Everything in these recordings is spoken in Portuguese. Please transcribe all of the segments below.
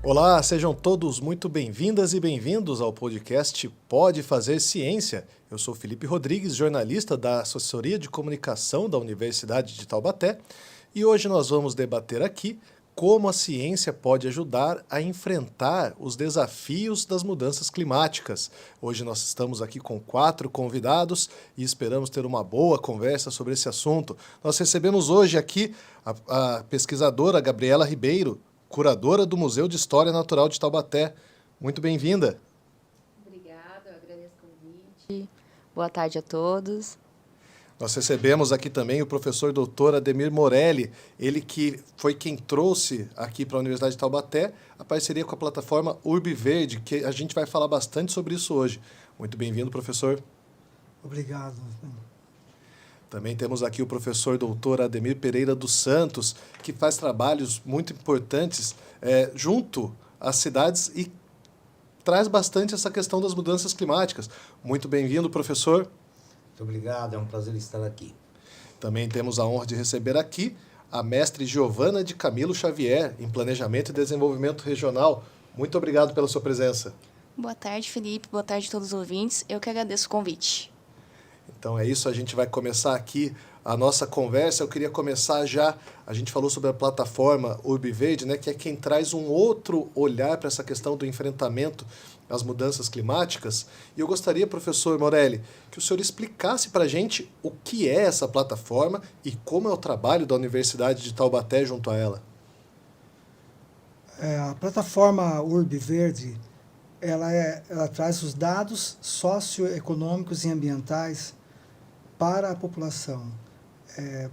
Olá, sejam todos muito bem-vindas e bem-vindos ao podcast Pode Fazer Ciência. Eu sou Felipe Rodrigues, jornalista da Assessoria de Comunicação da Universidade de Taubaté, e hoje nós vamos debater aqui como a ciência pode ajudar a enfrentar os desafios das mudanças climáticas. Hoje nós estamos aqui com 4 convidados e esperamos ter uma boa conversa sobre esse assunto. Nós recebemos hoje aqui a pesquisadora Gabriela Ribeiro, curadora do Museu de História Natural de Taubaté. Muito bem-vinda. Obrigada, eu agradeço o convite. Boa tarde a todos. Nós recebemos aqui também o professor doutor Ademir Morelli, ele que foi quem trouxe aqui para a Universidade de Taubaté a parceria com a plataforma UrbVerde, que a gente vai falar bastante sobre isso hoje. Muito bem-vindo, professor. Obrigado. Também temos aqui o professor doutor Ademir Pereira dos Santos, que faz trabalhos muito importantes junto às cidades e traz bastante essa questão das mudanças climáticas. Muito bem-vindo, professor. Muito obrigado, é um prazer estar aqui. Também temos a honra de receber aqui a mestre Giovana de Camilo Xavier, em Planejamento e Desenvolvimento Regional. Muito obrigado pela sua presença. Boa tarde, Felipe. Boa tarde a todos os ouvintes. Eu que agradeço o convite. Então é isso, a gente vai começar aqui a nossa conversa. Eu queria começar já, a gente falou sobre a plataforma UrbVerde, né, que é quem traz um outro olhar para essa questão do enfrentamento às mudanças climáticas. E eu gostaria, professor Morelli, que o senhor explicasse para a gente o que é essa plataforma e como é o trabalho da Universidade de Taubaté junto a ela. A plataforma UrbVerde, ela traz os dados socioeconômicos e ambientais para a população,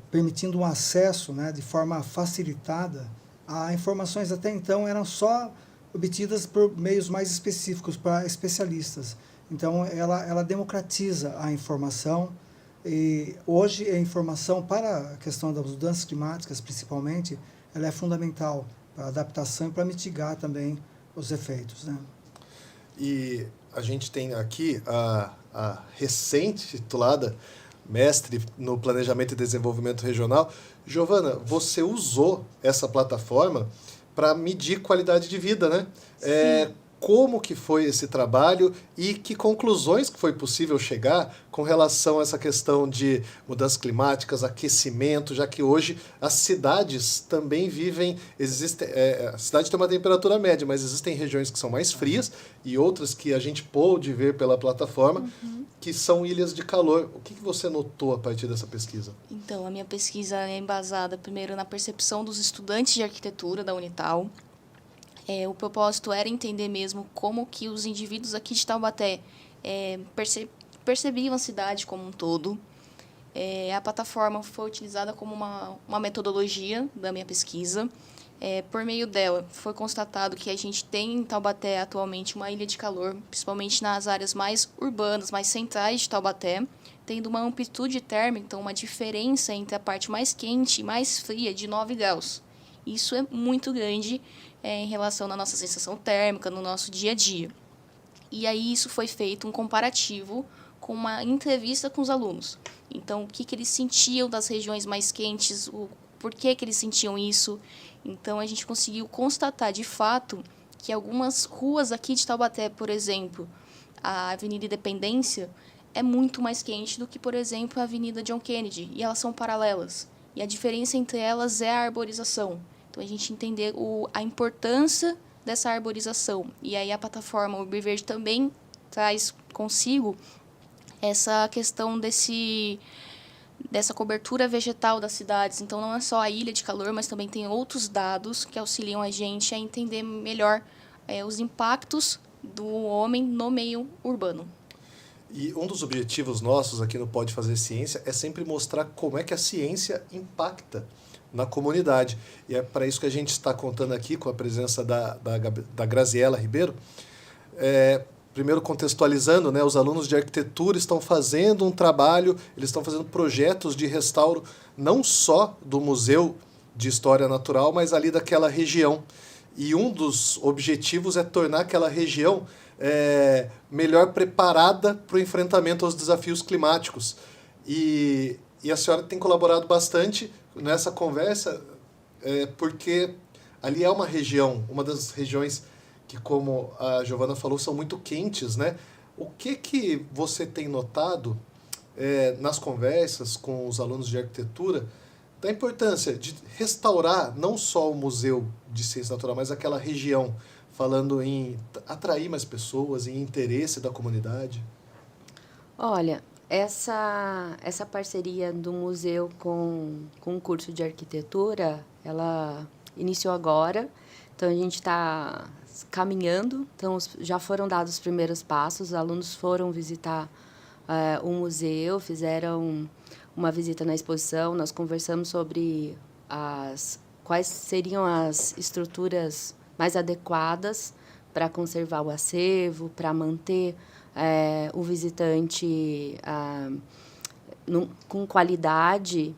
permitindo um acesso, né, de forma facilitada a informações até então eram só obtidas por meios mais específicos para especialistas. Então, ela democratiza a informação e hoje a informação para a questão das mudanças climáticas, principalmente, ela é fundamental para a adaptação e para mitigar também os efeitos, né? E a gente tem aqui a recente titulada mestre no Planejamento e Desenvolvimento Regional. Giovana, você usou essa plataforma para medir qualidade de vida, né? Como que foi esse trabalho e que conclusões que foi possível chegar com relação a essa questão de mudanças climáticas, aquecimento, já que hoje as cidades também vivem, a cidade tem uma temperatura média, mas existem regiões que são mais frias e outras que a gente pôde ver pela plataforma, que são ilhas de calor. O que você notou a partir dessa pesquisa? Então, a minha pesquisa é embasada primeiro na percepção dos estudantes de arquitetura da Unital. O propósito era entender mesmo como que os indivíduos aqui de Taubaté percebiam a cidade como um todo. A plataforma foi utilizada como uma metodologia da minha pesquisa. Por meio dela, foi constatado que a gente tem em Taubaté atualmente uma ilha de calor, principalmente nas áreas mais urbanas, mais centrais de Taubaté, tendo uma amplitude térmica, então uma diferença entre a parte mais quente e mais fria de 9 graus. Isso é muito grande em relação à nossa sensação térmica, no nosso dia a dia. E aí isso foi feito um comparativo com uma entrevista com os alunos. Então, o que eles sentiam das regiões mais quentes, por que eles sentiam isso. Então, a gente conseguiu constatar, de fato, que algumas ruas aqui de Taubaté, por exemplo, a Avenida Independência, é muito mais quente do que, por exemplo, a Avenida John Kennedy, e elas são paralelas. E a diferença entre elas é a arborização. Então, a gente entender a importância dessa arborização. E aí a plataforma UrbVerde também traz consigo essa questão dessa cobertura vegetal das cidades. Então, não é só a ilha de calor, mas também tem outros dados que auxiliam a gente a entender melhor os impactos do homem no meio urbano. E um dos objetivos nossos aqui no Pode Fazer Ciência é sempre mostrar como é que a ciência impacta na comunidade. E é para isso que a gente está contando aqui com a presença da Graziela Ribeiro. Primeiro contextualizando, né, os alunos de arquitetura estão fazendo um trabalho, eles estão fazendo projetos de restauro não só do Museu de História Natural, mas ali daquela região. E um dos objetivos é tornar aquela região melhor preparada para o enfrentamento aos desafios climáticos. E a senhora tem colaborado bastante nessa conversa, porque ali é uma região, uma das regiões que, como a Giovana falou, são muito quentes, né? O que você tem notado nas conversas com os alunos de arquitetura da importância de restaurar não só o Museu de Ciência Natural, mas aquela região, falando em atrair mais pessoas, em interesse da comunidade? Olha, essa parceria do museu com o curso de arquitetura, ela iniciou agora, então a gente está caminhando, então já foram dados os primeiros passos, os alunos foram visitar o museu, fizeram uma visita na exposição, nós conversamos sobre quais seriam as estruturas mais adequadas para conservar o acervo, para manter o visitante com qualidade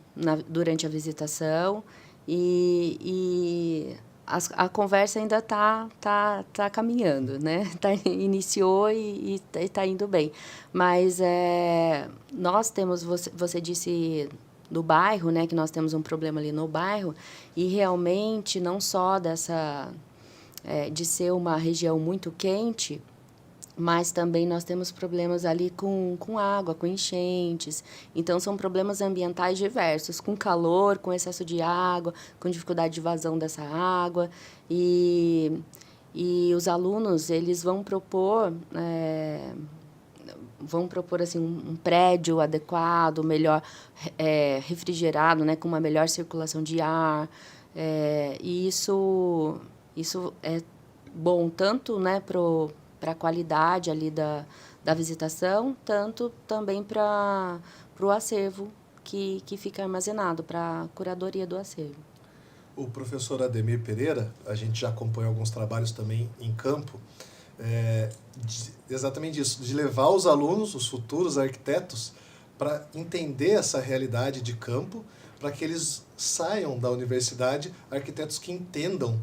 durante a visitação e a conversa ainda tá caminhando, né? Iniciou e está indo bem. Mas nós temos, você disse do bairro, né? Que nós temos um problema ali no bairro e realmente não só de ser uma região muito quente, mas também nós temos problemas ali com água, com enchentes. Então, são problemas ambientais diversos, com calor, com excesso de água, com dificuldade de vazão dessa água. E os alunos, eles vão propor assim, um prédio adequado, melhor refrigerado, né, com uma melhor circulação de ar. E isso é bom tanto, né, para a qualidade ali da visitação, tanto também para o acervo que fica armazenado, para a curadoria do acervo. O professor Ademir Pereira, a gente já acompanha alguns trabalhos também em campo, exatamente isso, de levar os alunos, os futuros arquitetos, para entender essa realidade de campo, para que eles saiam da universidade arquitetos que entendam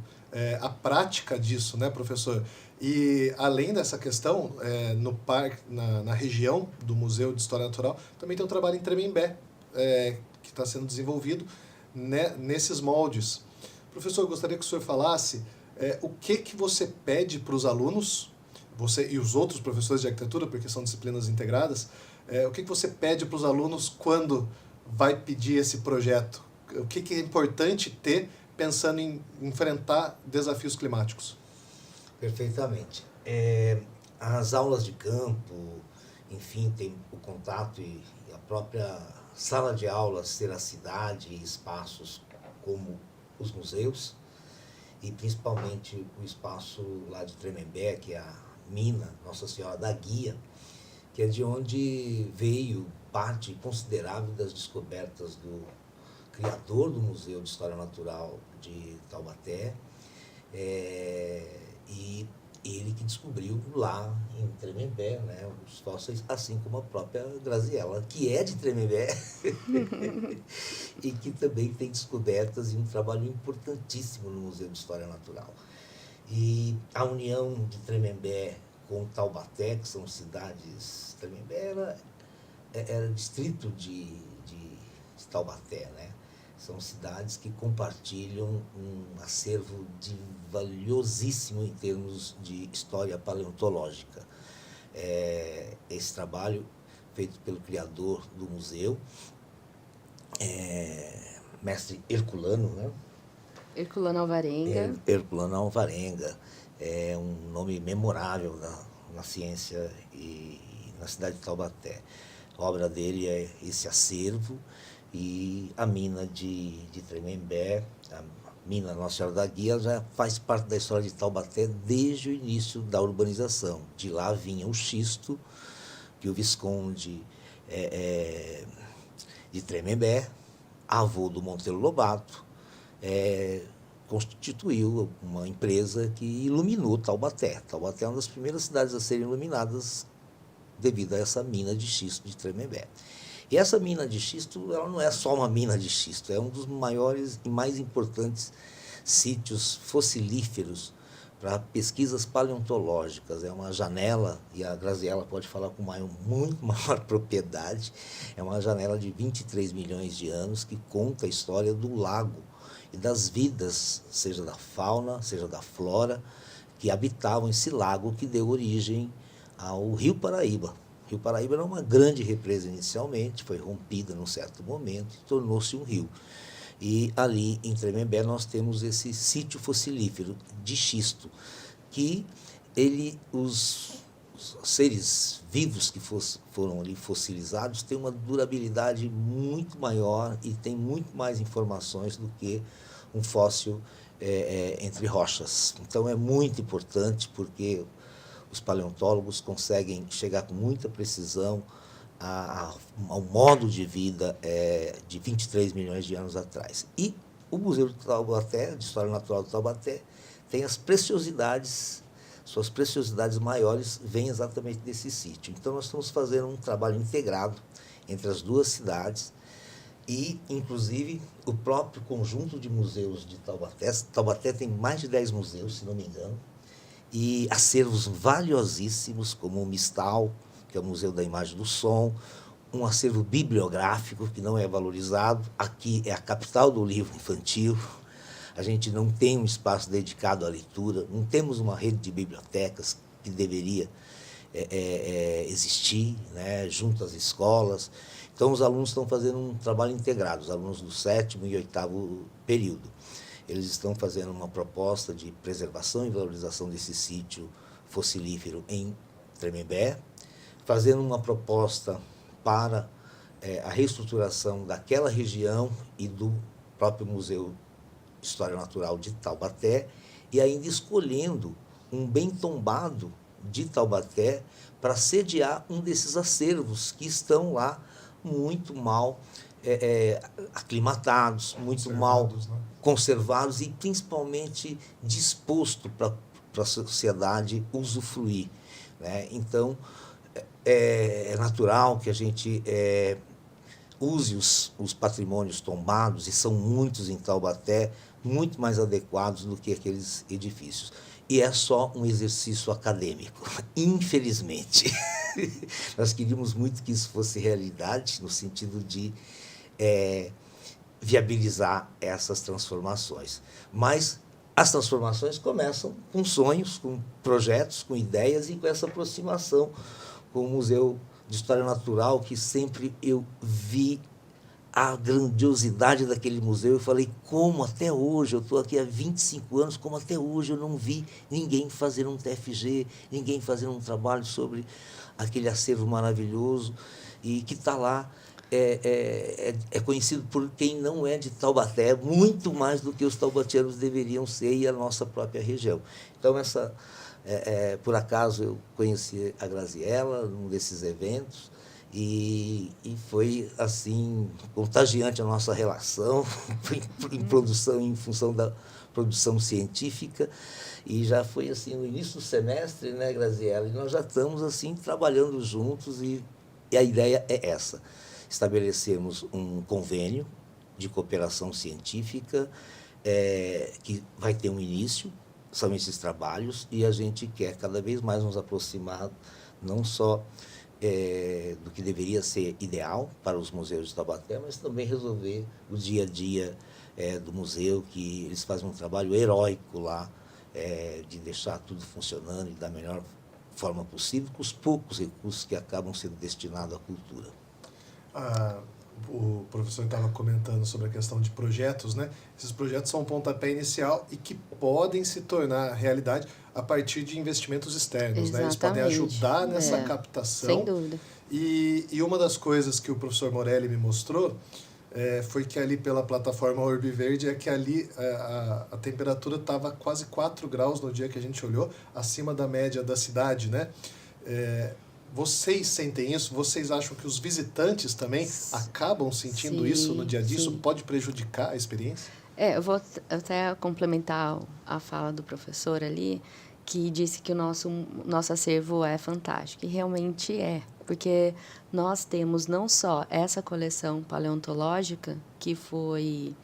a prática disso, né, professor? E, além dessa questão, no parque, na região do Museu de História Natural, também tem um trabalho em Tremembé, que está sendo desenvolvido nesses moldes. Professor, eu gostaria que o senhor falasse o que você pede para os alunos, você e os outros professores de arquitetura, porque são disciplinas integradas, o que você pede para os alunos quando vai pedir esse projeto? O que é importante ter pensando em enfrentar desafios climáticos? Perfeitamente. As aulas de campo, enfim, tem o contato e a própria sala de aula ser a cidade e espaços como os museus, e principalmente o espaço lá de Tremembé, que é a mina Nossa Senhora da Guia, que é de onde veio parte considerável das descobertas do criador do Museu de História Natural de Taubaté, e ele que descobriu lá em Tremembé, né, os fósseis, assim como a própria Graziella, que é de Tremembé, e que também tem descobertas e um trabalho importantíssimo no Museu de História Natural. E a união de Tremembé com Taubaté, que são cidades... Tremembé era distrito de Taubaté, né? São cidades que compartilham um acervo valiosíssimo em termos de história paleontológica. Esse trabalho feito pelo criador do museu, mestre Herculano, né? Herculano Alvarenga. Herculano Alvarenga é um nome memorável na ciência e na cidade de Taubaté. A obra dele é esse acervo, e a mina de Tremembé, a mina Nossa Senhora da Guia, já faz parte da história de Taubaté desde o início da urbanização. De lá vinha o xisto, que o Visconde de Tremembé, avô do Monteiro Lobato, constituiu uma empresa que iluminou Taubaté. Taubaté é uma das primeiras cidades a serem iluminadas devido a essa mina de xisto de Tremembé. E essa mina de xisto, ela não é só uma mina de xisto, é um dos maiores e mais importantes sítios fossilíferos para pesquisas paleontológicas. É uma janela, e a Graziella pode falar com muito maior propriedade, é uma janela de 23 milhões de anos que conta a história do lago e das vidas, seja da fauna, seja da flora, que habitavam esse lago que deu origem ao Rio Paraíba. O Rio Paraíba era uma grande represa inicialmente, foi rompida num certo momento e tornou-se um rio. E ali em Tremembé nós temos esse sítio fossilífero de xisto, que os seres vivos que foram ali fossilizados têm uma durabilidade muito maior e tem muito mais informações do que um fóssil entre rochas. Então é muito importante porque os paleontólogos conseguem chegar com muita precisão ao modo de vida de 23 milhões de anos atrás. E o Museu de Taubaté, de História Natural de Taubaté, tem as preciosidades, suas preciosidades maiores vêm exatamente desse sítio. Então nós estamos fazendo um trabalho integrado entre as duas cidades e, inclusive, o próprio conjunto de museus de Taubaté. Taubaté tem mais de 10 museus, se não me engano, e acervos valiosíssimos, como o Mistal, que é o Museu da Imagem e do Som, um acervo bibliográfico que não é valorizado. Aqui é a capital do livro infantil. A gente não tem um espaço dedicado à leitura, não temos uma rede de bibliotecas que deveria existir, né, junto às escolas. Então, os alunos estão fazendo um trabalho integrado, os alunos do 7º e 8º período. Eles estão fazendo uma proposta de preservação e valorização desse sítio fossilífero em Tremembé, fazendo uma proposta para a reestruturação daquela região e do próprio Museu de História Natural de Taubaté, e ainda escolhendo um bem tombado de Taubaté para sediar um desses acervos que estão lá muito mal aclimatados, muito mal conservados e principalmente disposto para a sociedade usufruir, né? Então, é natural que a gente use os patrimônios tombados, e são muitos em Taubaté, muito mais adequados do que aqueles edifícios. E é só um exercício acadêmico, infelizmente. Nós queríamos muito que isso fosse realidade, no sentido de viabilizar essas transformações. Mas as transformações começam com sonhos, com projetos, com ideias e com essa aproximação com o Museu de História Natural, que sempre eu vi a grandiosidade daquele museu. Eu falei, como até hoje, eu estou aqui há 25 anos, como até hoje eu não vi ninguém fazer um TFG, ninguém fazer um trabalho sobre aquele acervo maravilhoso e que está lá. É conhecido por quem não é de Taubaté, muito mais do que os taubatianos deveriam ser e a nossa própria região. Então, por acaso, eu conheci a Graziella num desses eventos e foi, assim, contagiante a nossa relação em função da produção científica, e já foi, assim, no início do semestre, né, Graziella? E nós já estamos, assim, trabalhando juntos e a ideia é essa. Estabelecemos um convênio de cooperação científica que vai ter um início, são esses trabalhos, e a gente quer cada vez mais nos aproximar não só do que deveria ser ideal para os museus de Taubaté, mas também resolver o dia a dia do museu, que eles fazem um trabalho heróico lá, de deixar tudo funcionando e da melhor forma possível, com os poucos recursos que acabam sendo destinados à cultura. O professor estava comentando sobre a questão de projetos, né? Esses projetos são um pontapé inicial e que podem se tornar realidade a partir de investimentos externos, né? Eles podem ajudar nessa captação. Sem dúvida. E uma das coisas que o professor Morelli me mostrou foi que ali pela plataforma Urbe Verde é que ali a temperatura estava quase 4 graus no dia que a gente olhou, acima da média da cidade, né? Vocês sentem isso? Vocês acham que os visitantes também acabam sentindo isso no dia a dia? Isso pode prejudicar a experiência? Eu vou até complementar a fala do professor ali, que disse que o nosso acervo é fantástico. E realmente é, porque nós temos não só essa coleção paleontológica que foi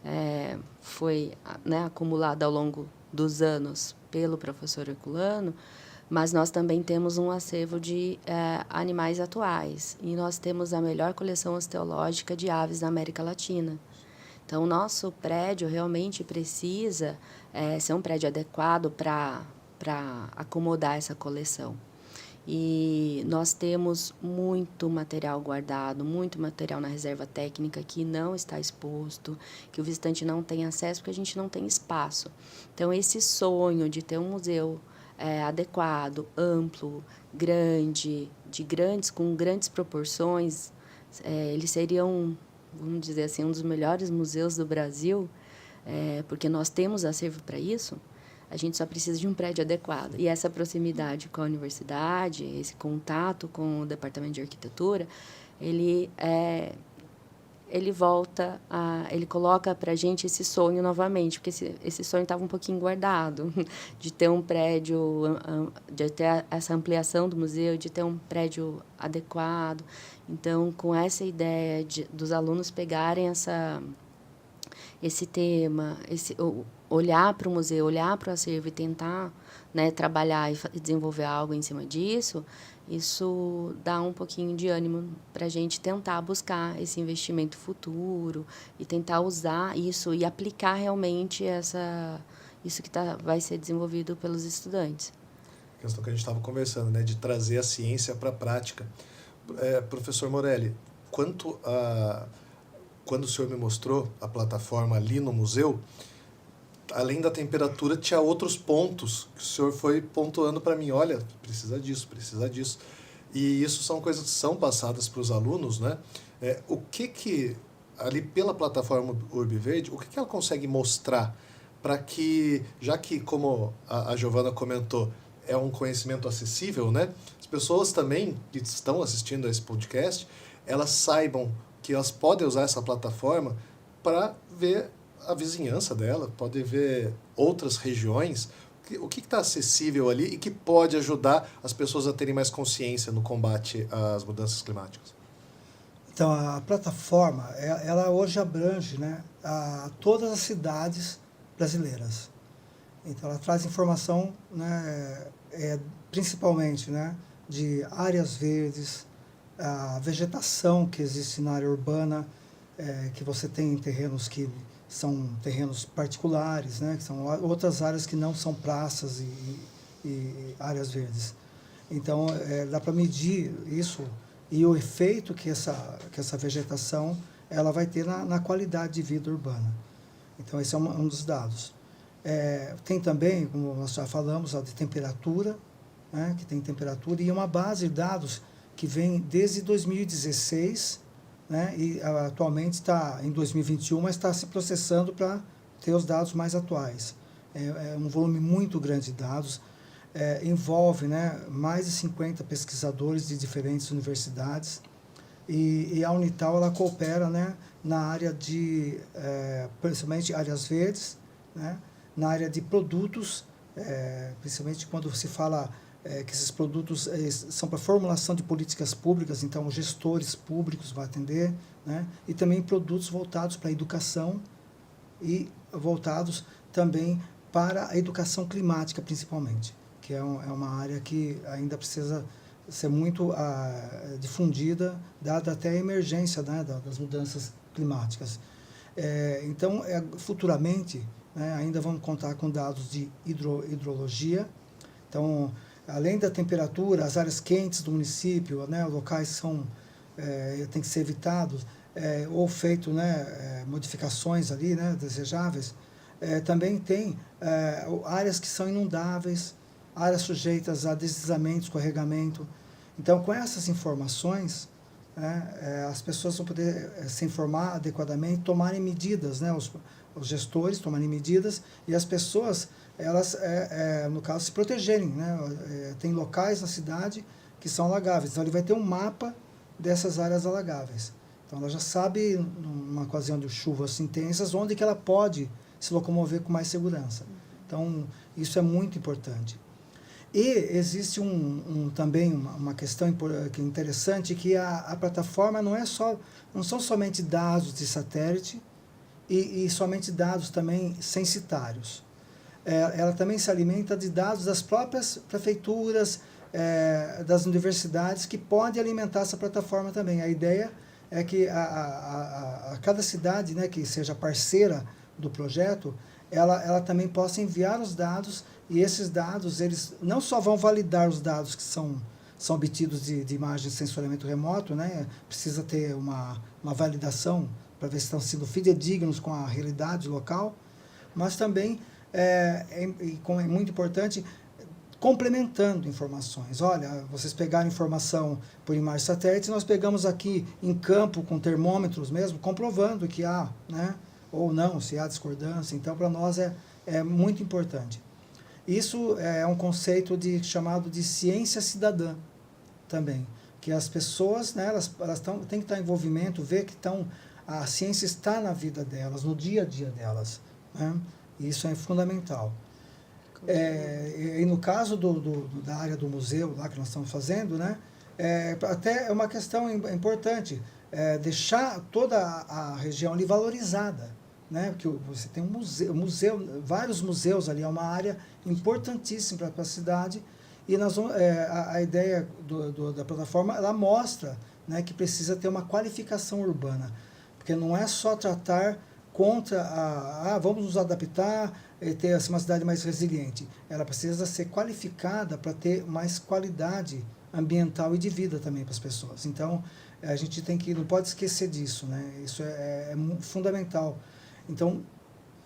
né, acumulada ao longo dos anos pelo professor Herculano, mas nós também temos um acervo de animais atuais. E nós temos a melhor coleção osteológica de aves da América Latina. Então, o nosso prédio realmente precisa ser um prédio adequado para acomodar essa coleção. E nós temos muito material guardado, muito material na reserva técnica que não está exposto, que o visitante não tem acesso porque a gente não tem espaço. Então, esse sonho de ter um museu adequado, amplo, grande, com grandes proporções, ele seria vamos dizer assim, um dos melhores museus do Brasil, porque nós temos acervo para isso. A gente só precisa de um prédio adequado. E essa proximidade com a universidade, esse contato com o departamento de arquitetura, ele coloca para a gente esse sonho novamente, porque esse sonho estava um pouquinho guardado, de ter um prédio, de ter essa ampliação do museu, de ter um prédio adequado. Então, com essa ideia dos alunos pegarem esse tema, olhar para o museu, olhar para o acervo e tentar, né, trabalhar e desenvolver algo em cima disso, isso dá um pouquinho de ânimo para a gente tentar buscar esse investimento futuro e tentar usar isso e aplicar realmente isso que vai ser desenvolvido pelos estudantes. A questão que a gente estava conversando, né, de trazer a ciência para a prática. Professor Morelli, quando o senhor me mostrou a plataforma ali no museu, além da temperatura, tinha outros pontos que o senhor foi pontuando para mim. Olha, precisa disso, precisa disso. E isso são coisas que são passadas para os alunos, né? O que ali pela plataforma Urbiverde, o que ela consegue mostrar para que, já que, como a Giovana comentou, é um conhecimento acessível, né? As pessoas também que estão assistindo a esse podcast, elas saibam que elas podem usar essa plataforma para ver a vizinhança dela, pode ver outras regiões, o que está acessível ali e que pode ajudar as pessoas a terem mais consciência no combate às mudanças climáticas. Então, a plataforma, ela hoje abrange, né, todas as cidades brasileiras. Então, ela traz informação, né, principalmente, né, de áreas verdes, a vegetação que existe na área urbana, que você tem terrenos que são terrenos particulares, né, que são outras áreas que não são praças e áreas verdes. Então, dá para medir isso e o efeito que essa vegetação ela vai ter na qualidade de vida urbana. Então, esse é um dos dados. Tem também, como nós já falamos, a de temperatura, né, que tem temperatura, e uma base de dados que vem desde 2016, né, e atualmente está em 2021, mas está se processando para ter os dados mais atuais. É um volume muito grande de dados, envolve, né, mais de 50 pesquisadores de diferentes universidades, e a Unital ela coopera, né, na área de, principalmente áreas verdes, né, na área de produtos, principalmente quando se fala que esses produtos são para formulação de políticas públicas, então os gestores públicos vão atender, né? E também produtos voltados para a educação e voltados também para a educação climática, principalmente, que é uma área que ainda precisa ser muito difundida, dada até a emergência, né, das mudanças climáticas. Então, futuramente, né, ainda vamos contar com dados de hidrologia. Então, além da temperatura, as áreas quentes do município, né, locais têm que ser evitados, ou feito, né, modificações ali, né, desejáveis. Também tem áreas que são inundáveis, áreas sujeitas a deslizamento, escorregamento. Então, com essas informações, as pessoas vão poder se informar adequadamente, tomarem medidas, né, os gestores tomarem medidas, e as pessoas, elas, no caso, se protegerem, né? Tem locais na cidade que são alagáveis, então ele vai ter um mapa dessas áreas alagáveis. Então ela já sabe, numa ocasião de chuvas intensas, onde que ela pode se locomover com mais segurança. Então, isso é muito importante. E existe também uma questão interessante, que a plataforma não são somente dados de satélite e somente dados também censitários. Ela também se alimenta de dados das próprias prefeituras, das universidades, que podem alimentar essa plataforma também. A ideia é que a cada cidade, né, que seja parceira do projeto, ela também possa enviar os dados, e esses dados, eles não só vão validar os dados que são obtidos de imagens de sensoriamento remoto, né, precisa ter uma validação para ver se estão sendo fidedignos com a realidade local, mas também, como é muito importante, complementando informações. Olha, vocês pegaram informação por imagem satélite, nós pegamos aqui em campo com termômetros mesmo, comprovando que há, né, ou não, se há discordância. Então, para nós é muito importante. Isso é um conceito chamado de ciência cidadã também, que as pessoas, né, elas têm que estar em envolvimento, ver que a ciência está na vida delas, no dia a dia delas, né? E isso é fundamental. E no caso da área do museu, lá que nós estamos fazendo, né, até é uma questão importante, deixar toda a região ali valorizada, né, porque você tem um museu, vários museus ali, é uma área importantíssima para a cidade, e a ideia da plataforma, ela mostra, né, que precisa ter uma qualificação urbana, porque não é só tratar contra vamos nos adaptar e ter assim, uma cidade mais resiliente. Ela precisa ser qualificada para ter mais qualidade ambiental e de vida também para as pessoas. Então, a gente não pode esquecer disso, né? Isso é fundamental. Então,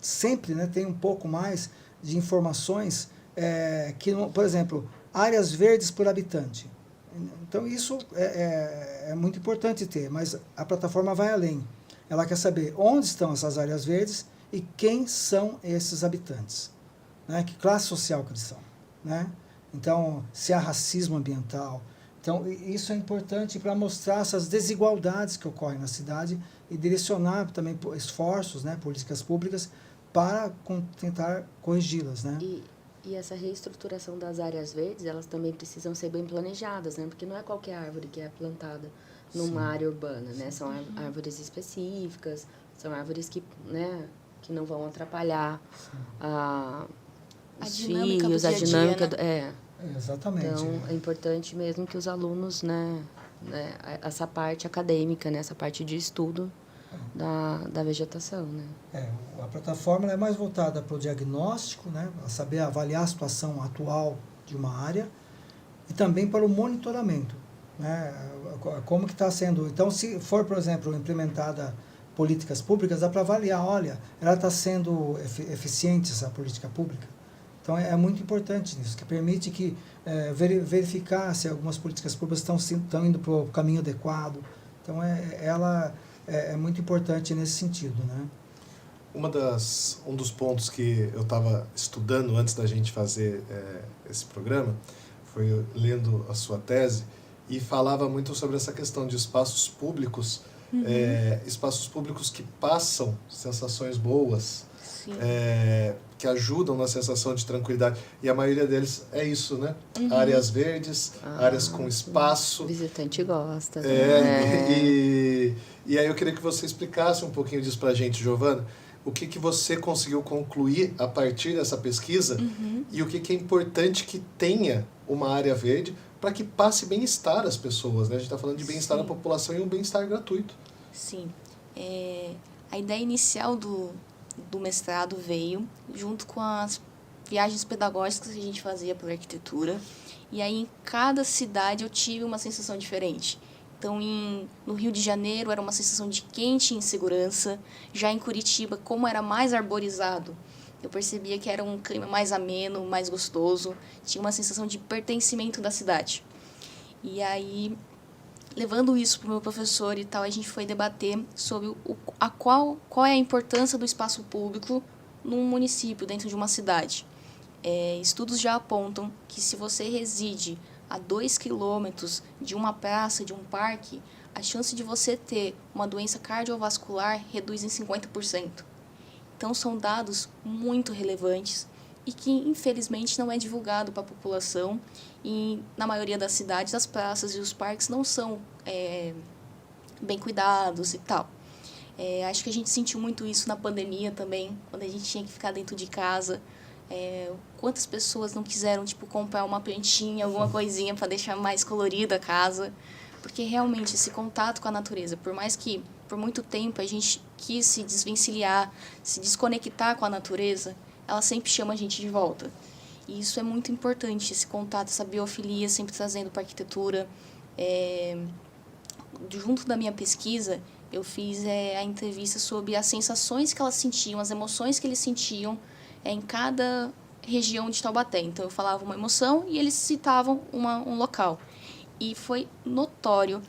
sempre, né, tem um pouco mais de informações por exemplo, áreas verdes por habitante. Então, isso é muito importante ter, mas a plataforma vai além. Ela quer saber onde estão essas áreas verdes e quem são esses habitantes, né? Que classe social que eles são, né? Então, se há racismo ambiental. Então, isso é importante para mostrar essas desigualdades que ocorrem na cidade e direcionar também esforços, né, políticas públicas para tentar corrigi-las, né? E essa reestruturação das áreas verdes, elas também precisam ser bem planejadas, né? Porque não é qualquer árvore que é plantada numa área urbana, né? São árvores específicas, são árvores que, né, que não vão atrapalhar os fios, a dinâmica. Exatamente. Então, é importante mesmo que os alunos, né, essa parte acadêmica, né, essa parte de estudo da vegetação, né? A plataforma é mais voltada para o diagnóstico, né, a saber avaliar a situação atual de uma área, e também para o monitoramento, né, como que está sendo. Então, se for, por exemplo, implementada políticas públicas, dá para avaliar, olha, ela está sendo eficiente, essa política pública. Então, é muito importante isso, que permite que verificar se algumas políticas públicas estão indo para o caminho adequado. Então, ela é muito importante nesse sentido, né? Um dos pontos que eu estava estudando antes da gente fazer esse programa foi lendo a sua tese, e falava muito sobre essa questão de espaços públicos, espaços públicos que passam sensações boas, que ajudam na sensação de tranquilidade. E a maioria deles é isso, né? Áreas verdes, áreas com espaço. O visitante gosta. E aí eu queria que você explicasse um pouquinho disso para a gente, Giovana. O que você conseguiu concluir a partir dessa pesquisa e o que é importante que tenha uma área verde para que passe bem-estar às pessoas, né? A gente está falando de bem-estar na população e um bem-estar gratuito. Sim. A ideia inicial do mestrado veio junto com as viagens pedagógicas que a gente fazia pela arquitetura. E aí, em cada cidade, eu tive uma sensação diferente. Então, no Rio de Janeiro, era uma sensação de quente e insegurança. Já em Curitiba, como era mais arborizado, eu percebia que era um clima mais ameno, mais gostoso. Tinha uma sensação de pertencimento da cidade. E aí, levando isso para o meu professor e tal, a gente foi debater sobre qual é a importância do espaço público num município, dentro de uma cidade. Estudos já apontam que se você reside a 2 quilômetros de uma praça, de um parque, a chance de você ter uma doença cardiovascular reduz em 50%. Então, são dados muito relevantes e que, infelizmente, não é divulgado para a população. E, na maioria das cidades, as praças e os parques não são bem cuidados e tal. Acho que a gente sentiu muito isso na pandemia também, quando a gente tinha que ficar dentro de casa. Quantas pessoas não quiseram comprar uma plantinha, alguma coisinha para deixar mais colorida a casa, porque realmente esse contato com a natureza, por mais que por muito tempo a gente quis se desvencilhar, se desconectar com a natureza, ela sempre chama a gente de volta. E isso é muito importante, esse contato, essa biofilia sempre trazendo para a arquitetura. Junto da minha pesquisa, eu fiz a entrevista sobre as sensações que elas sentiam, as emoções que eles sentiam em cada região de Taubaté. Então, eu falava uma emoção e eles citavam um local. E foi notório,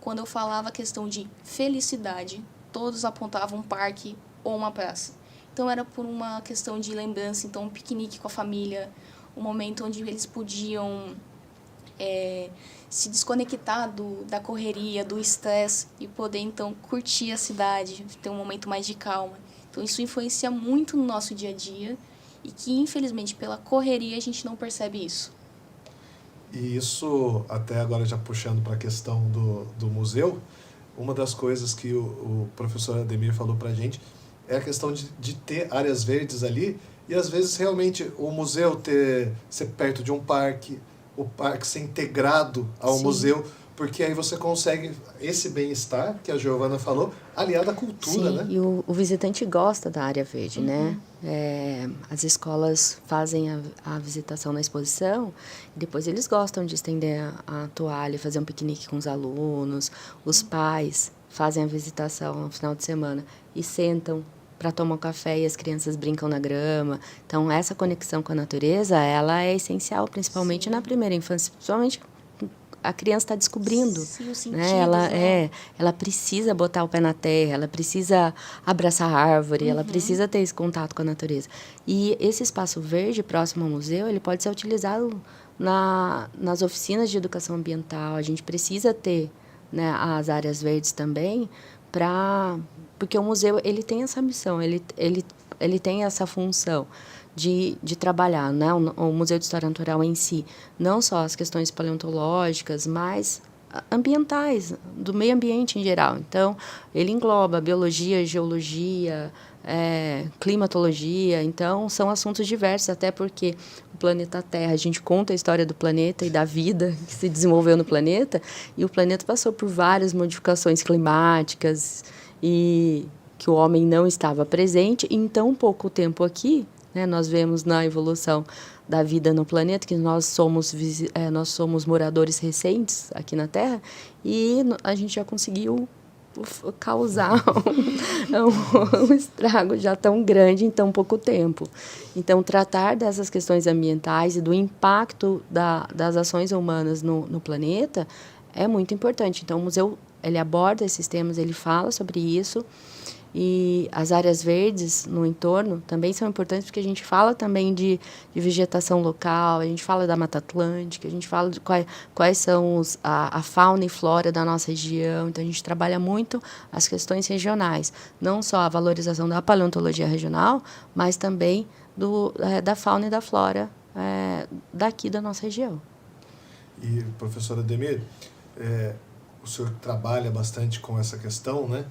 quando eu falava a questão de felicidade, todos apontavam um parque ou uma praça. Então, era por uma questão de lembrança, então, um piquenique com a família, um momento onde eles podiam se desconectar da correria, do estresse e poder, então, curtir a cidade, ter um momento mais de calma. Então, isso influencia muito no nosso dia a dia e que, infelizmente, pela correria, a gente não percebe isso. E isso, até agora já puxando para a questão do museu, uma das coisas que o professor Ademir falou para a gente é a questão de ter áreas verdes ali e, às vezes, realmente, o museu ser perto de um parque, o parque ser integrado ao Sim. museu, porque aí você consegue esse bem-estar que a Giovana falou, aliado à cultura, Sim, né? e o visitante gosta da área verde, né? As escolas fazem a visitação na exposição e depois eles gostam de estender a toalha, fazer um piquenique com os alunos, os pais fazem a visitação no final de semana e sentam para tomar um café e as crianças brincam na grama. Então, essa conexão com a natureza, ela é essencial, principalmente na primeira infância, principalmente a criança está descobrindo, Sim, os né? sentidos, Ela precisa botar o pé na terra, ela precisa abraçar a árvore, ela precisa ter esse contato com a natureza. E esse espaço verde próximo ao museu, ele pode ser utilizado nas oficinas de educação ambiental. A gente precisa ter, né, as áreas verdes também, porque o museu ele tem essa missão, ele tem essa função de trabalhar, né, o Museu de História Natural em si, não só as questões paleontológicas, mas ambientais, do meio ambiente em geral. Então, ele engloba biologia, geologia, climatologia, então são assuntos diversos, até porque o planeta Terra, a gente conta a história do planeta e da vida que se desenvolveu no planeta, e o planeta passou por várias modificações climáticas e que o homem não estava presente, e em tão pouco tempo aqui, né, nós vemos na evolução da vida no planeta que nós somos moradores recentes aqui na Terra e a gente já conseguiu causar um estrago já tão grande em tão pouco tempo. Então, tratar dessas questões ambientais e do impacto das ações humanas no planeta é muito importante. Então, o museu ele aborda esses temas, ele fala sobre isso. E as áreas verdes no entorno também são importantes porque a gente fala também de vegetação local, a gente fala da Mata Atlântica, a gente fala de quais são a fauna e flora da nossa região. Então, a gente trabalha muito as questões regionais, não só a valorização da paleontologia regional, mas também da fauna e da flora daqui da nossa região. E, professora Ademir, o senhor trabalha bastante com essa questão, né?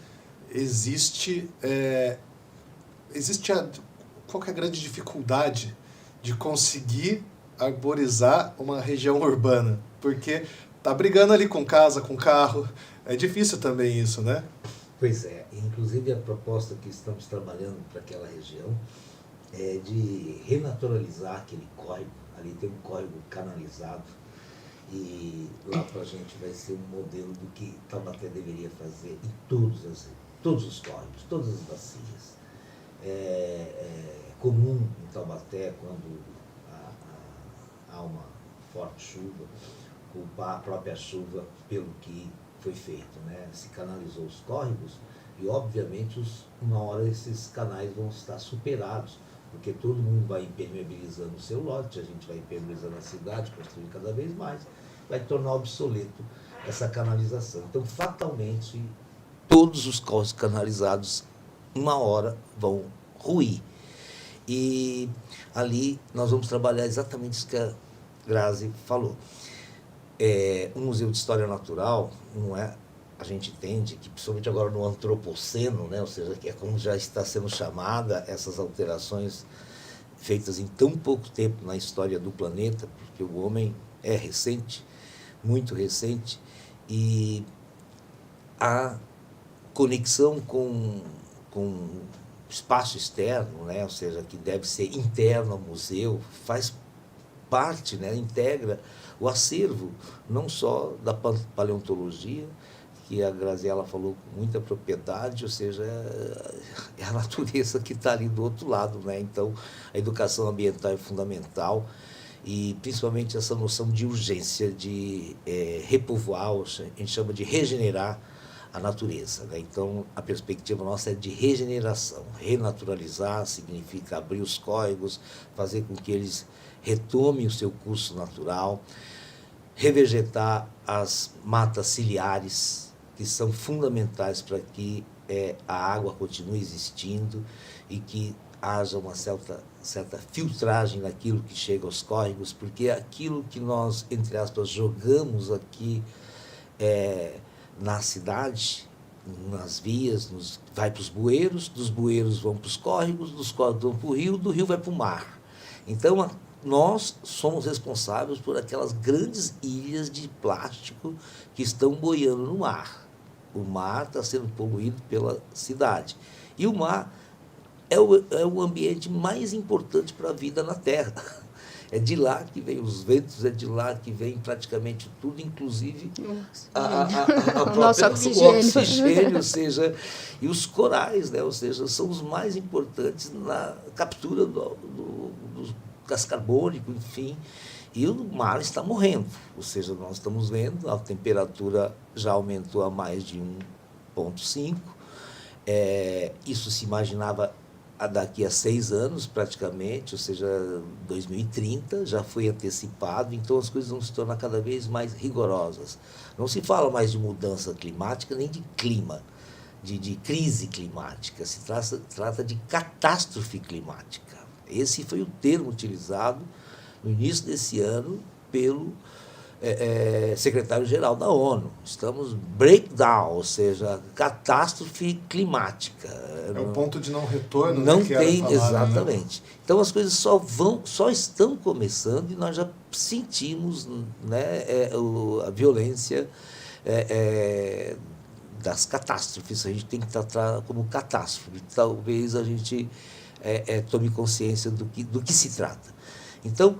Qual que é a grande dificuldade de conseguir arborizar uma região urbana? Porque tá brigando ali com casa, com carro, é difícil também isso, né? Pois é, inclusive a proposta que estamos trabalhando para aquela região é de renaturalizar aquele córrego, ali tem um córrego canalizado, e lá para a gente vai ser um modelo do que Taubaté deveria fazer em todos os córregos, todas as bacias. É comum em Taubaté, quando há uma forte chuva, culpar a própria chuva pelo que foi feito, né? Se canalizou os córregos e, obviamente, uma hora esses canais vão estar superados, porque todo mundo vai impermeabilizando o seu lote, a gente vai impermeabilizando a cidade, construindo cada vez mais, vai tornar obsoleto essa canalização. Então, fatalmente, todos os córregos canalizados, uma hora, vão ruir. E ali nós vamos trabalhar exatamente isso que a Grazi falou. Um museu de história natural, não é? A gente entende que, principalmente agora no antropoceno, né? Ou seja, que é como já está sendo chamada essas alterações feitas em tão pouco tempo na história do planeta, porque o homem é recente, muito recente, E a conexão com o espaço externo, né, ou seja, que deve ser interno ao museu, faz parte, né, integra o acervo, não só da paleontologia, que a Graziella falou com muita propriedade, ou seja, é a natureza que está ali do outro lado, né? Então, a educação ambiental é fundamental, e principalmente essa noção de urgência de repovoar, a gente chama de regenerar a natureza, né? Então, a perspectiva nossa é de regeneração. Renaturalizar significa abrir os córregos, fazer com que eles retomem o seu curso natural, revegetar as matas ciliares, que são fundamentais para que a água continue existindo e que haja uma certa filtragem naquilo que chega aos córregos, porque aquilo que nós, entre aspas, jogamos aqui na cidade, nas vias, vai para os bueiros, dos bueiros vão para os córregos, dos córregos vão para o rio, do rio vai para o mar. Então, nós somos responsáveis por aquelas grandes ilhas de plástico que estão boiando no mar. O mar está sendo poluído pela cidade. E o mar é o ambiente mais importante para a vida na Terra. É de lá que vem os ventos, é de lá que vem praticamente tudo, inclusive o oxigênio, ou seja, e os corais, né? Ou seja, são os mais importantes na captura do gás carbônico, enfim. E o mar está morrendo, ou seja, nós estamos vendo, a temperatura já aumentou a mais de 1,5. Isso se imaginava daqui a 6 anos, praticamente, ou seja, 2030, já foi antecipado, então as coisas vão se tornar cada vez mais rigorosas. Não se fala mais de mudança climática, nem de clima, de crise climática, se trata de catástrofe climática. Esse foi o termo utilizado no início desse ano pelo secretário-geral da ONU. Estamos breakdown, ou seja, catástrofe climática. É o ponto de não retorno. Não que tem, falar, exatamente. Né? Então as coisas só estão começando e nós já sentimos, né, a violência das catástrofes. A gente tem que tratar como catástrofe. Talvez a gente tome consciência do que se trata. Então,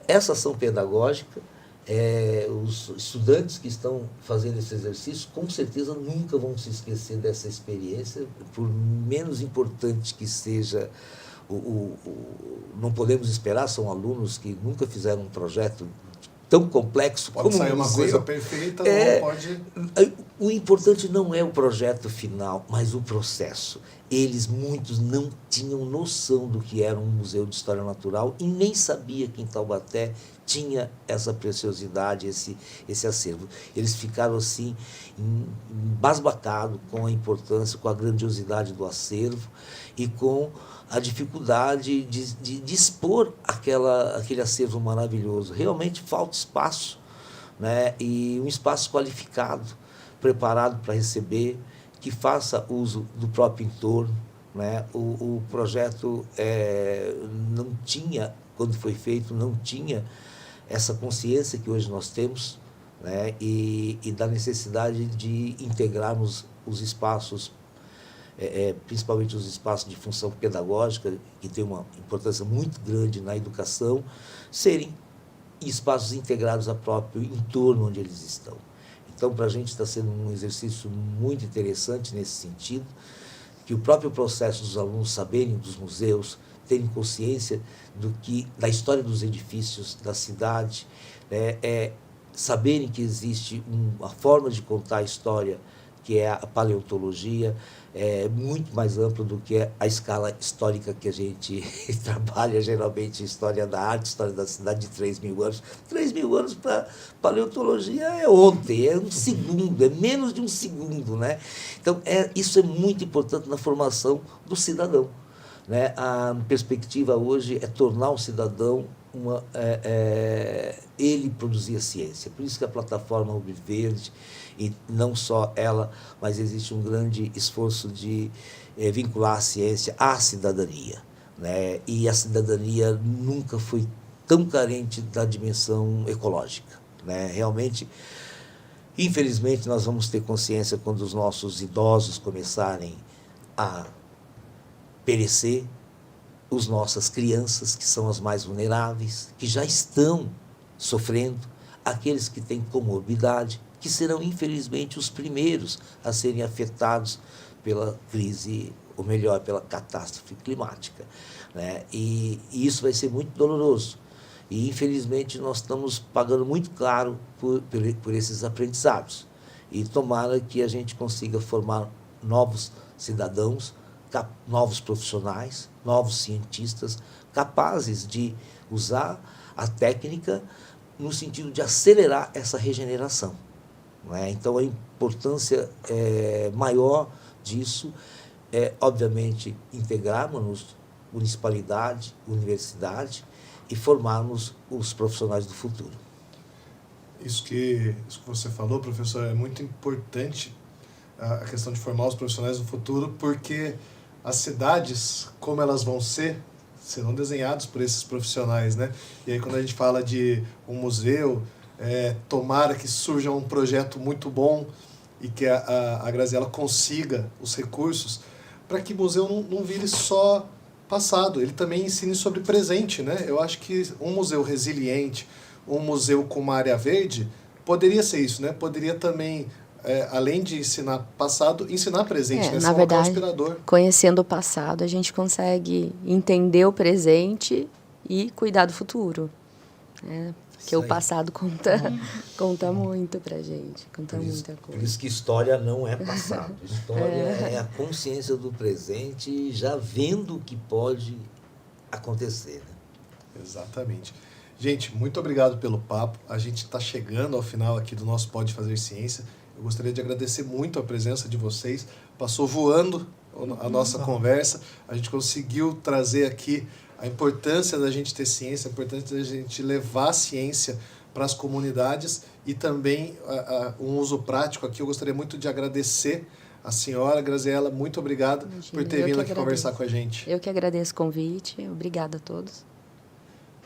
essa ação pedagógica, os estudantes que estão fazendo esse exercício, com certeza nunca vão se esquecer dessa experiência, por menos importante que seja, não podemos esperar, são alunos que nunca fizeram um projeto tão complexo pode como sair uma coisa perfeita, não pode... O importante não é o projeto final, mas o processo. Muitos não tinham noção do que era um museu de história natural e nem sabia que em Taubaté tinha essa preciosidade, esse acervo. Eles ficaram assim, embasbacados com a importância, com a grandiosidade do acervo e com a dificuldade de expor aquele acervo maravilhoso. Realmente falta espaço, né? E um espaço qualificado, preparado para receber, que faça uso do próprio entorno, né? O projeto não tinha, quando foi feito, não tinha essa consciência que hoje nós temos, né? E da necessidade de integrarmos os espaços, principalmente os espaços de função pedagógica, que tem uma importância muito grande na educação, serem espaços integrados ao próprio entorno onde eles estão. Então, para a gente está sendo um exercício muito interessante nesse sentido, que o próprio processo dos alunos saberem dos museus, terem consciência da história dos edifícios, da cidade, né, saberem que existe uma forma de contar a história, que é a paleontologia, muito mais ampla do que a escala histórica que a gente trabalha, geralmente, história da arte, história da cidade, de 3.000 anos. 3.000 anos para paleontologia é ontem, é um segundo, é menos de um segundo, né? Então, isso é muito importante na formação do cidadão, né? A perspectiva hoje é tornar o cidadão ele produzir a ciência. Por isso que a plataforma Rubro Verde, e não só ela, mas existe um grande esforço de vincular a ciência à cidadania, né? E a cidadania nunca foi tão carente da dimensão ecológica, né? Realmente, Infelizmente, nós vamos ter consciência quando os nossos idosos começarem a perecer, as nossas crianças, que são as mais vulneráveis, que já estão sofrendo, aqueles que têm comorbidade, que serão, infelizmente, os primeiros a serem afetados pela crise, ou melhor, pela catástrofe climática, né? E isso vai ser muito doloroso. E, infelizmente, nós estamos pagando muito caro por esses aprendizados. E tomara que a gente consiga formar novos cidadãos, novos profissionais, novos cientistas, capazes de usar a técnica no sentido de acelerar essa regeneração, não é? Então, a importância maior disso é, obviamente, integrarmos municipalidade, universidade e formarmos os profissionais do futuro. Isso que você falou, professor, é muito importante, a questão de formar os profissionais do futuro, porque as cidades, como elas vão ser, serão desenhadas por esses profissionais, né? E aí, quando a gente fala de um museu, tomara que surja um projeto muito bom e que a Graziella consiga os recursos para que o museu não vire só passado, ele também ensine sobre presente, né? Eu acho que um museu resiliente, um museu com uma área verde, poderia ser isso, né? Poderia também, além de ensinar passado, ensinar presente, né? Na Ser um local verdade, inspirador. conhecendo o passado, a gente consegue entender o presente e cuidar do futuro, né? Porque o passado conta muito pra gente, conta muita coisa. Por isso que história não é passado. História é a consciência do presente, já vendo o que pode acontecer, né? Exatamente. Gente, muito obrigado pelo papo. A gente está chegando ao final aqui do nosso Pode Fazer Ciência. Eu gostaria de agradecer muito a presença de vocês. Passou voando a nossa conversa. A gente conseguiu trazer aqui a importância da gente ter ciência, a importância da gente levar a ciência para as comunidades e também um uso prático aqui. Eu gostaria muito de agradecer a senhora Graziella. Muito obrigado por ter vindo aqui conversar com a gente. Eu que agradeço o convite. Obrigada a todos.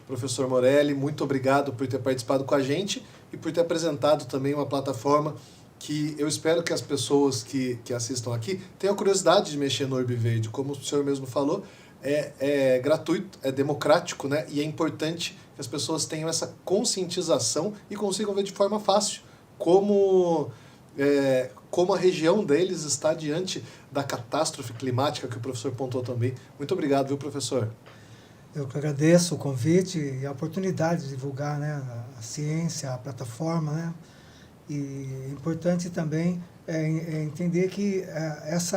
Professor Morelli, muito obrigado por ter participado com a gente e por ter apresentado também uma plataforma que eu espero que as pessoas que assistam aqui tenham curiosidade de mexer no Urb Verde. Como o senhor mesmo falou, é gratuito, é democrático, né? E é importante que as pessoas tenham essa conscientização e consigam ver de forma fácil como a região deles está diante da catástrofe climática que o professor pontuou também. Muito obrigado, viu, professor? Eu que agradeço o convite e a oportunidade de divulgar, né, a ciência, a plataforma, né? E é importante também entender que isso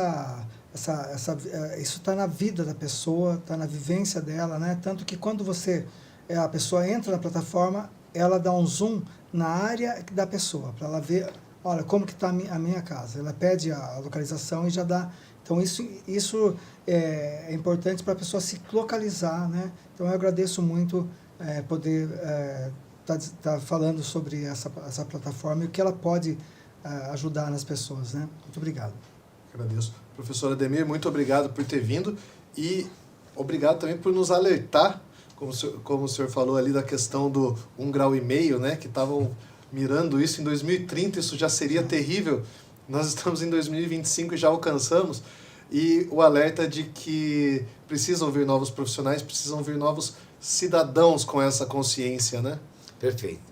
está na vida da pessoa, está na vivência dela, né? Tanto que quando a pessoa entra na plataforma, ela dá um zoom na área da pessoa, para ela ver, olha, como que está a minha casa. Ela pede a localização e já dá. Então, isso é importante para a pessoa se localizar, né? Então, eu agradeço muito poder tá falando sobre essa plataforma e o que ela pode ajudar nas pessoas, né? Muito obrigado. Agradeço. Professor Ademir, muito obrigado por ter vindo e obrigado também por nos alertar, como o senhor falou ali, da questão do 1,5 grau, né? Que estavam mirando isso em 2030, isso já seria terrível. Nós estamos em 2025 e já alcançamos. E o alerta de que precisam vir novos profissionais, precisam vir novos cidadãos com essa consciência, né? Perfeito.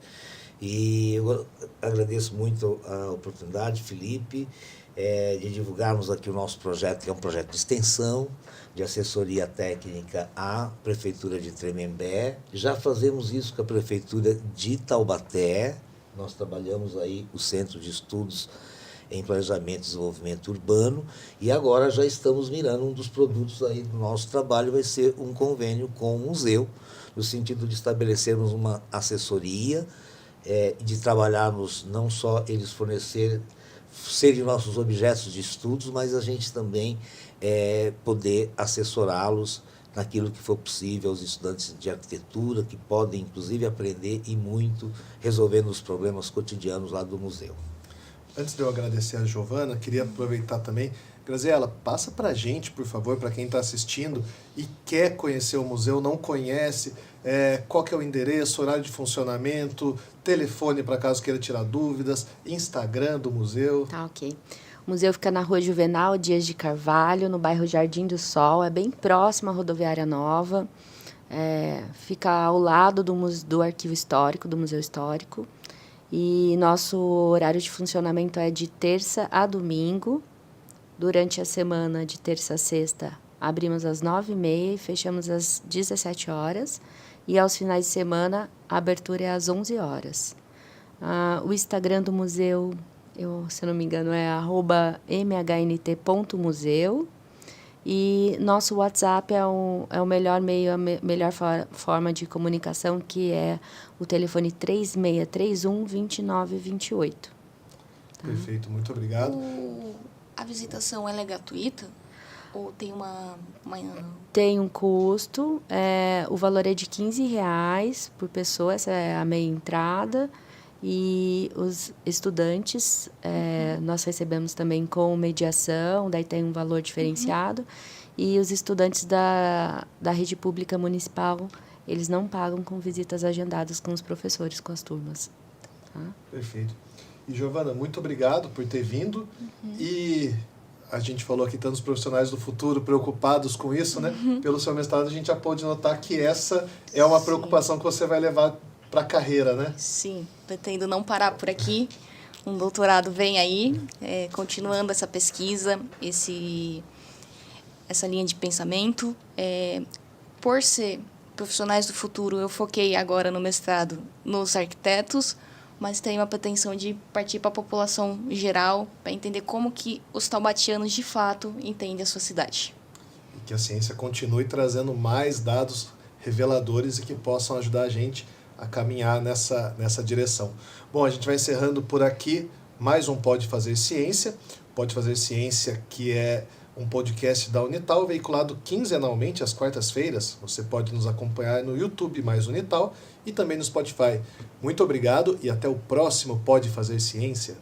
E eu agradeço muito a oportunidade, Felipe, de divulgarmos aqui o nosso projeto, que é um projeto de extensão, de assessoria técnica à Prefeitura de Tremembé. Já fazemos isso com a Prefeitura de Taubaté. Nós trabalhamos aí o Centro de Estudos em Planejamento e Desenvolvimento Urbano, e agora já estamos mirando um dos produtos aí do nosso trabalho, vai ser um convênio com o museu, no sentido de estabelecermos uma assessoria, de trabalharmos não só eles serem nossos objetos de estudos, mas a gente também poder assessorá-los naquilo que for possível aos estudantes de arquitetura, que podem inclusive aprender e muito resolvendo os problemas cotidianos lá do museu. Antes de eu agradecer a Giovana, queria aproveitar também Graziela, passa para a gente, por favor, para quem está assistindo e quer conhecer o museu, não conhece, qual que é o endereço, horário de funcionamento, telefone para caso queira tirar dúvidas, Instagram do museu. Tá, ok. O museu fica na Rua Juvenal Dias de Carvalho, no bairro Jardim do Sol, é bem próximo à Rodoviária Nova, fica ao lado do Arquivo Histórico, do Museu Histórico, e nosso horário de funcionamento é de terça a domingo. Durante a semana, de terça a sexta, abrimos às 9h30 e fechamos às 17 horas. E aos finais de semana, a abertura é às 11 horas. O Instagram do museu, se eu não me engano, é @mhnt.museu. E nosso WhatsApp é o melhor meio, a melhor forma de comunicação, que é o telefone 3631-2928. Tá? Perfeito, muito obrigado. A visitação ela é gratuita? Ou tem uma... Tem um custo, o valor é de R$15 por pessoa, essa é a meia entrada. E os estudantes, nós recebemos também com mediação, daí tem um valor diferenciado. E os estudantes da rede pública municipal, eles não pagam com visitas agendadas com os professores, com as turmas. Tá? Perfeito. E, Giovana, muito obrigado por ter vindo. E a gente falou aqui tantos profissionais do futuro preocupados com isso, né? Pelo seu mestrado, a gente já pôde notar que essa é uma preocupação que você vai levar para a carreira, né? Sim, pretendo não parar por aqui. Um doutorado vem aí, continuando essa pesquisa, essa linha de pensamento. Por ser profissionais do futuro, eu foquei agora no mestrado nos arquitetos, mas tenho a pretensão de partir para a população geral, para entender como que os taubatianos, de fato, entendem a sua cidade. E que a ciência continue trazendo mais dados reveladores e que possam ajudar a gente a caminhar nessa direção. Bom, a gente vai encerrando por aqui mais um Pode Fazer Ciência. Pode Fazer Ciência, que é um podcast da Unital, veiculado quinzenalmente às quartas-feiras. Você pode nos acompanhar no YouTube mais Unital e também no Spotify. Muito obrigado e até o próximo Pode Fazer Ciência.